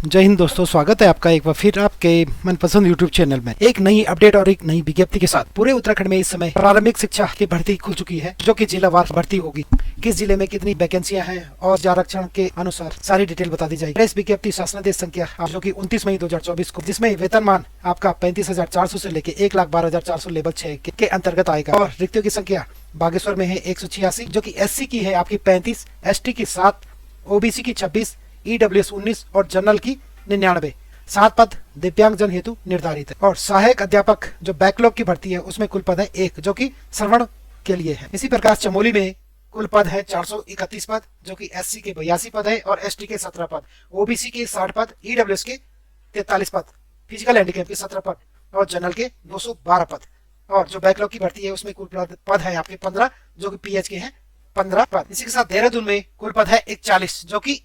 जय हिंद दोस्तों, स्वागत है आपका एक बार फिर आपके मनपसंद YouTube चैनल में एक नई अपडेट और एक नई विज्ञप्ति के साथ। पूरे उत्तराखंड में इस समय प्रारंभिक शिक्षा की भर्ती खुल चुकी है, जो कि जिलावार भर्ती होगी। किस जिले में कितनी वैकेंसियां हैं और आरक्षण के अनुसार सारी डिटेल बता दी जाएगी। इस विज्ञप्ति शासनादेश संख्या जो कि 29 मई 2024 को, जिसमें वेतनमान आपका 35,400 से लेके 1,12,400 लेवल 6 के अंतर्गत आएगा। और रिक्तियों की संख्या बागेश्वर में है 186, जो की SC की है आपकी 35, ST की 7, OBC की 26, EWS 19 और जनरल की 99। 7 पद दिव्यांग जन हेतु निर्धारित है। और सहायक अध्यापक जो बैकलॉग की भर्ती है उसमें कुल पद है 1, जो कि श्रवण के लिए है। इसी प्रकार चमोली में कुल पद है 431 पद, जो कि SC के 82 पद है और ST के 17 पद, OBC के 60 पद, EWS के 43 पद, फिजिकल हैंडीकैप के 17 पद और जनरल के 212 पद। और जो बैकलॉग की भर्ती है उसमें कुल पद है आपके 15, जो कि PH के हैं 15 पद। इसी के साथ देहरादून में कुल पद है 41, जो कि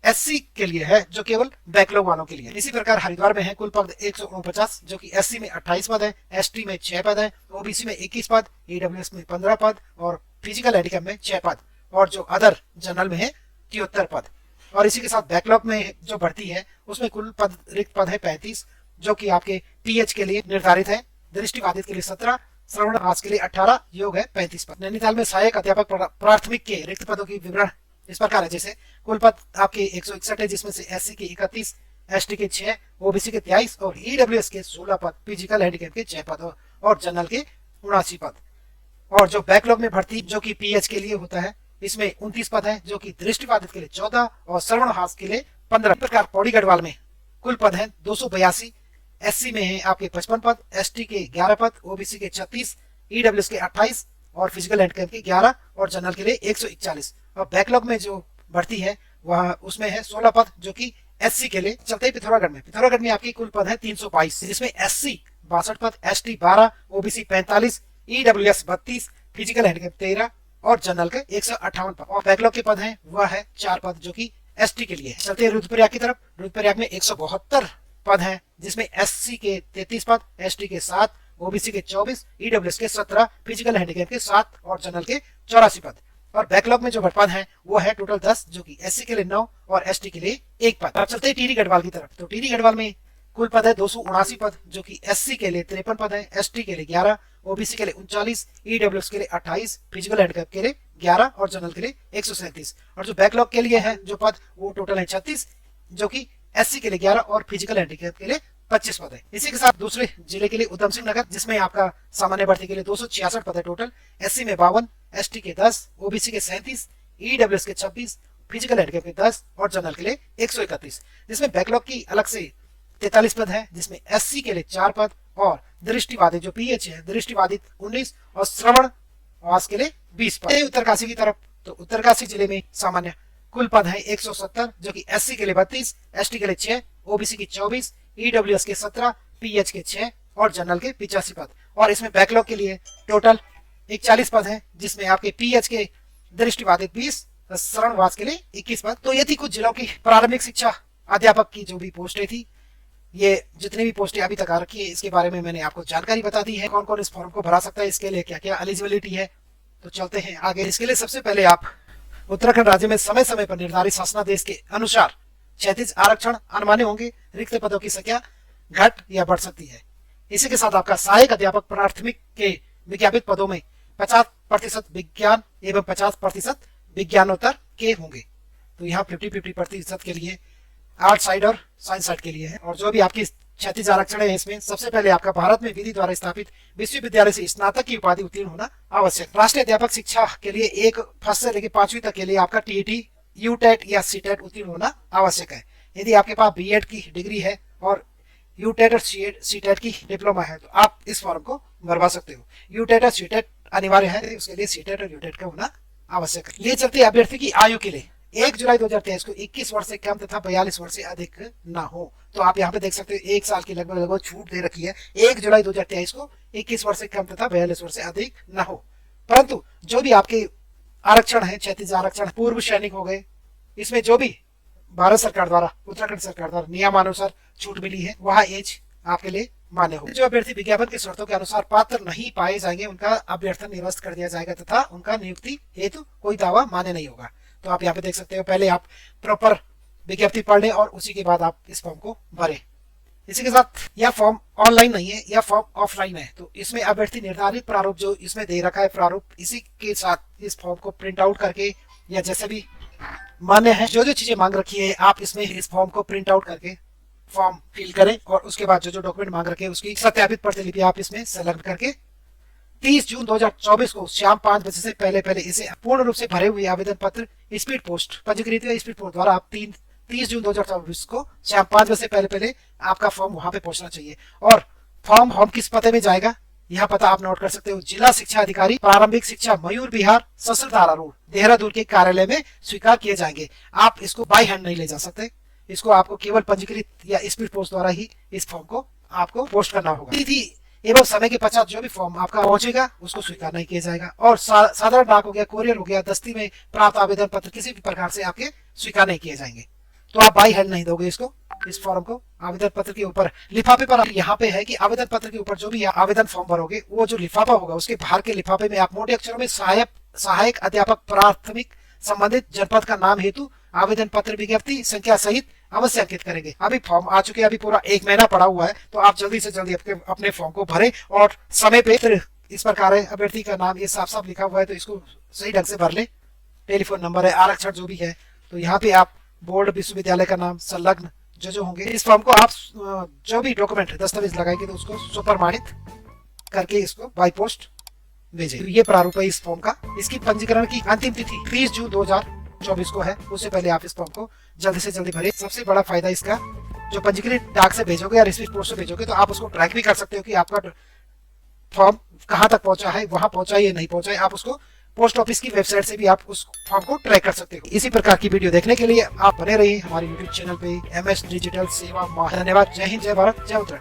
SC के लिए है, जो केवल बैकलॉग वालों के लिए। इसी प्रकार हरिद्वार में है कुल पद 149, जो कि SC में 28 पद है, ST में 6 पद है, OBC में 21 पद, EWS में 15 पद और फिजिकल हैंडीकैप में 6 पद और जो अदर जनरल में है 73 पद। और इसी के साथ बैकलॉग में जो भर्ती है उसमें कुल पद रिक्त पद है 35, जो कि आपके PH के लिए निर्धारित है, दृष्टिबाधित के लिए 17, श्रवण आस के लिए 18, योग है 35 पद। नैनीताल में सहायक अध्यापक प्राथमिक के रिक्त पदों की विवरण इस प्रकार है। जैसे कुल पद आपके 161 है, जिसमें से SC के 31, ST के 6, OBC के 23 और EWS के 16 पद, फिजिकल हैंडीकैप के 6 पद और जनरल के 79 पद। और जो बैकलॉग में भर्ती जो कि PH के लिए होता है, इसमें 29 पद है, जो कि दृष्टिबाधित के लिए 14 और श्रवणहास के लिए 15। प्रकार पौड़ी गढ़वाल में कुल पद है 282, SC में है आपके 55 पद, ST के 11 पद, OBC के 36, EWS के 28 और फिजिकल हैंडीकैप के 11 और जनरल के लिए 141। और बैकलॉग में जो भर्ती है वह उसमें है 16 पद, जो कि SC के लिए। चलते ही पिथौरागढ़ में आपकी कुल पद है 322, जिसमें SC 62 पद, ST 12, OBC 45, EWS 32, physical handicap 13 और जनरल के 158 पद। और बैकलॉग के पद है वह है 4 पद, जो कि ST के लिए है। चलते हैं रुद्रप्रयाग की तरफ। रुद्रप्रयाग में 172 पद है, जिसमें SC के 33 पद, ST के 7, OBC के 24, EWS के 17, फिजिकल हैंडीकैप के 7 और जनरल के 84 पद। और बैकलॉग में जो पद है वो है टोटल 10, जो कि SC के लिए 9 और ST के लिए 1 पद। अब चलते हैं टिहरी गढ़वाल की तरफ। तो टिहरी गढ़वाल में कुल पद है 279 पद, जो कि SC के लिए 53 पद है, ST के लिए 11, OBC के लिए 39, EWS के लिए 28, फिजिकल हैंडीकैप के लिए 11 और जनरल के लिए 137। और जो बैकलॉग के लिए है जो पद वो टोटल है 36, जो कि SC के लिए 11 और फिजिकल हैंडीकैप के लिए 25 पद है। इसी के साथ दूसरे जिले के लिए उधम सिंह नगर, जिसमें आपका सामान्य भर्ती के लिए 266 पद है टोटल, SC में 52, ST के 10, OBC के 37, EWS के 26, फिजिकल हैंडीकैप के 10 और जनरल के लिए 131। जिसमें बैकलॉग की अलग से 43 पद है, जिसमें SC के लिए 4 पद और दृष्टिबाधित जो PH है दृष्टिबाधित 19 और श्रवण आवास के लिए 20 पद। उत्तरकाशी की तरफ। तो उत्तरकाशी जिले में सामान्य कुल पद है 170, जो कि SC के लिए 32, ST के लिए 6, OBC की 24, EWS के 17, PH के 6 और जनरल के 85 पद। और इसमें बैकलॉग के लिए टोटल 41 पद है, जिसमें आपके PH के दृष्टिबाधित 20, श्रवणवास के लिए 21 पद। तो ये थी कुछ जिलों की प्रारंभिक शिक्षा अध्यापक की जो भी पोस्टें थी। ये जितनी भी पोस्टें अभी तक आ रखी है इसके बारे में मैंने आपको जानकारी बता दी है। कौन कौन इस फॉर्म को भरा सकता है, इसके लिए क्या क्या एलिजिबिलिटी है। तो चलते हैं आगे। इसके लिए सबसे पहले आप उत्तराखंड राज्य में समय समय पर निर्धारित शासनादेश के अनुसार क्षैतिज आरक्षण अनुमान्य होंगे। रिक्त पदों की संख्या घट या बढ़ सकती है। इसी के साथ आपका सहायक अध्यापक प्राथमिक के विज्ञापित पदों में 50% विज्ञान एवं 50% विज्ञानोत्तर के होंगे। तो यहाँ 50-50% के लिए आर्ट साइड और साइंस साइड के लिए है। और जो भी आपकी क्षैतिज आरक्षण है इसमें सबसे पहले आपका भारत में विधि द्वारा स्थापित विश्वविद्यालय से स्नातक की उपाधि उत्तीर्ण होना आवश्यक। राष्ट्रीय अध्यापक शिक्षा के लिए 1 फर्स्ट से लेकर 5वीं तक के लिए आपका TET, UTET या CTET उत्तीर्ण होना आवश्यक है। यदि आपके पास BEd की डिग्री है और UTET और CTET की डिप्लोमा है तो आप इस फॉर्म को भरवा सकते हो। UTET और CTET अनिवार्य है, उसके लिए CTET और UTET का होना आवश्यक है। ले चलते अभ्यर्थी की आयु के लिए 1 जुलाई 2023 को 21 वर्ष से कम तथा 42 वर्ष से अधिक ना हो। तो आप यहाँ पे देख सकते हो 1 साल की लगभग छूट दे रखी है। 1 जुलाई 2023 को 21 वर्ष से कम तथा 42 वर्ष से अधिक ना हो। परंतु जो भी आपके आरक्षण है, क्षैतिज आरक्षण, पूर्व सैनिक हो गए, इसमें जो भी भारत सरकार द्वारा, उत्तराखंड सरकार द्वारा नियमानुसार छूट मिली है वह एज आपके लिए मान्य हो। जो अभ्यर्थी विज्ञापन की शर्तों के अनुसार पात्र नहीं पाए जाएंगे उनका अभ्यर्थन निरस्त कर दिया जाएगा तथा उनका नियुक्ति हेतु कोई दावा मान्य नहीं होगा। तो आप यहाँ पे देख सकते हो, पहले आप प्रॉपर विज्ञप्ति पढ़ लें और उसी के बाद आप इस फॉर्म को भरें। इसी के साथ यह फॉर्म ऑनलाइन नहीं है, यह फॉर्म ऑफलाइन है। तो इसमें अभ्यर्थी निर्धारित प्रारूप जो इसमें दे रखा है प्रारूप, इसी के साथ इस फॉर्म को प्रिंट आउट करके या जैसे भी मान्य है जो चीजें मांग रखी है आप इसमें इस फॉर्म को प्रिंट आउट करके फॉर्म फिल करें और उसके बाद जो डॉक्यूमेंट मांग रखे हैं उसकी सत्यापित प्रतिलिपि आप इसमें संलग्न करके 30 जून 2024 को शाम 5 बजे से पहले इसे पूर्ण रूप से भरे हुए आवेदन पत्र स्पीड पोस्ट पंजीकृत या स्पीड पोस्ट द्वारा आप 30 जून 2024 को शाम 5 बजे से पहले आपका फॉर्म वहां पे पहुंचना चाहिए। और फॉर्म हम किस पते में जाएगा, यह पता आप नोट कर सकते हो। जिला शिक्षा अधिकारी प्रारंभिक शिक्षा मयूर विहार ससुरधारा रोड देहरादून के कार्यालय में स्वीकार किए जाएंगे। आप इसको बाई हैंड नहीं ले जा सकते, इसको आपको केवल पंजीकृत या स्पीड पोस्ट द्वारा ही इस फॉर्म को आपको पोस्ट करना होगा। तिथि एवं समय के पश्चात जो भी फॉर्म आपका पहुंचेगा उसको स्वीकार नहीं किया जाएगा। और साधारण डाक हो गया, कोरियर हो गया, दस्ती में प्राप्त आवेदन पत्र किसी भी प्रकार से आपके स्वीकार नहीं किए जाएंगे। तो आप बाई हैंड नहीं दोगे इसको, इस फॉर्म को। आवेदन पत्र के ऊपर लिफाफे पर यहाँ पे है कि आवेदन पत्र के ऊपर जो भी आवेदन फॉर्म भरोगे वो जो लिफाफा होगा उसके बाहर के लिफाफे में आप मोटे अक्षरों में सहायक अध्यापक प्राथमिक संबंधित जनपद का नाम हेतु आवेदन पत्र विज्ञप्ति संख्या सहित अवश्य अंकित करेंगे। अभी फॉर्म आ चुके हैं, अभी पूरा 1 महीना पड़ा हुआ है, तो आप जल्दी से जल्दी अपने फॉर्म को भरें और समय पे इस प्रकार है। अभ्यर्थी का नाम ये साफ साफ लिखा हुआ है तो इसको सही ढंग से भर ले। टेलीफोन नंबर है, आरक्षण जो भी है, तो यहाँ पे आप बोर्ड विश्वविद्यालय का नाम संलग्न जो होंगे। इस फॉर्म को आप जो भी डॉक्यूमेंट दस्तावेज लगाएंगे तो उसको सुप्रमाणित करके इसको बाई पोस्ट भेजें। ये प्रारूप है इस फॉर्म का। इसकी पंजीकरण की अंतिम तिथि 30 जून 2024 को है। उससे पहले आप इस फॉर्म को जल्दी से जल्दी भरें। सबसे बड़ा फायदा इसका, जो पंजीकृत डाक से भेजोगे या स्पीड पोस्ट से भेजोगे तो आप उसको ट्रैक भी कर सकते हो कि आपका फॉर्म कहाँ तक पहुंचा है, वहां पहुंचा है या नहीं पहुंचा है। आप उसको पोस्ट ऑफिस की वेबसाइट से भी आप उस फॉर्म को ट्रैक कर सकते हो। इसी प्रकार की वीडियो देखने के लिए आप बने रहिए हमारे YouTube चैनल पे MS डिजिटल सेवा। धन्यवाद। जय हिंद, जय भारत, जय उत्तराखंड।